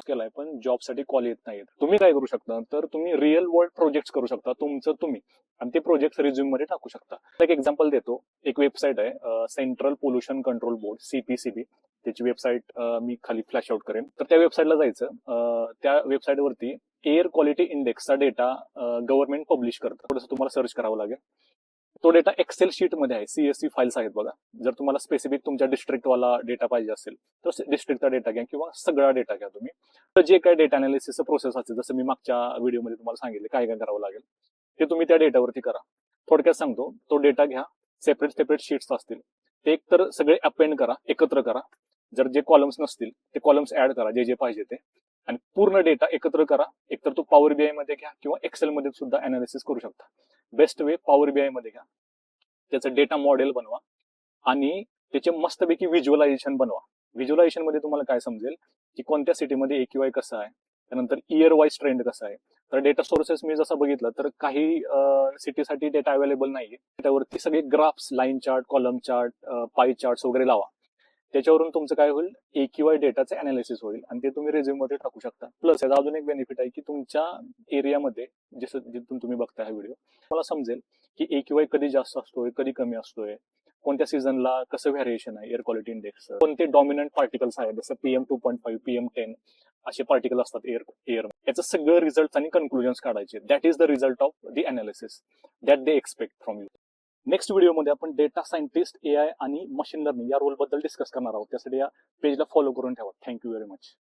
केलाय पण जॉबसाठी कॉल येत नाहीत. तुम्ही काय करू शकता, तर तुम्ही रिअल वर्ल्ड प्रोजेक्ट करू शकता तुमचं तुम्ही, आणि ते प्रोजेक्ट रिझ्यूम मध्ये टाकू शकता. एक एक्झाम्पल देतो. एक वेबसाईट आहे central pollution control board, CPCB. त्याची वेबसाईट मी खाली फ्लॅश आउट करेन. तर त्या वेबसाईटला जायचं. त्या वेबसाईटवरती एअर क्वालिटी इंडेक्सचा डेटा गव्हर्नमेंट पब्लिश करतं. थोडंसं तुम्हाला सर्च करावं लागेल. तो डेटा एक्सेल शीटमध्ये आहे. CSV फाईल्स आहेत बघा. जर तुम्हाला स्पेसिफिक तुमच्या डिस्ट्रिक्टवाला डेटा पाहिजे असेल तर डिस्ट्रिक्टचा डेटा घ्या किंवा सगळा डेटा घ्या तुम्ही. तर जे काय डेटा अनालिसिसचं प्रोसेस असेल, जसं मी मागच्या व्हिडिओमध्ये तुम्हाला सांगितले काय काय करावं लागेल, ते तुम्ही त्या डेटावरती करा. थोडक्यात सांगतो, तो डेटा घ्या. सेपरेट शीट्स असतील ते एकतर सगळे अपेंड करा, एकत्र करा. जर जे कॉलम्स नसतील ते कॉलम्स ऍड करा, जे जे पाहिजे ते, आणि पूर्ण डेटा एकत्र करा. एकतर तो पॉवर BI मध्ये घ्या किंवा एक्सेल मध्ये सुद्धा अनालिसिस करू शकता. बेस्ट वे पॉवर BI मध्ये घ्या. त्याचं डेटा मॉडेल बनवा आणि त्याचे मस्तपैकी व्हिज्युअलायझेशन बनवा. व्हिज्युअलायझेशन मध्ये तुम्हाला काय समजेल की कोणत्या सिटीमध्ये AQI कसं आहे, त्यानंतर इयर वाईज ट्रेंड कसं आहे. तर डेटा सोर्सेस मी जसं बघितलं तर काही सिटीसाठी डेटा अवेलेबल नाहीये. त्यावरती सगळे graphs, line chart, column chart, pie charts वगैरे लावा. त्याच्यावरून तुमचं काय होईल, AQI डेटाचे अनालिसिस होईल आणि ते तुम्ही रिझ्यूम मध्ये टाकू शकता. प्लस याचा अजून एक बेनिफिट आहे की तुमच्या एरियामध्ये जसं जिथून तुम्ही बघता हा व्हिडिओ, मला समजेल की AQI कधी जास्त असतोय, कधी कमी असतोय, कोणत्या सीझनला कसं व्हॅरिएशन आहे एअर क्वालिटी इंडेक्स, कोणते डॉमिनंट पार्टिकल्स आहेत, जसं PM2.5, PM10 असे पार्टिकल असतात एअर. याचं सगळं रिझल्ट आणि कन्क्लुजन्स काढायचे. That is the result of the analysis that they expect from you. Next व्हिडिओमध्ये आपण डेटा सायंटिस्ट, AI आणि मशीन लर्निंग या रोल बद्दल डिस्कस करणार आहोत. त्यासाठी या पेजला फॉलो करून ठेवा. Thank you very much.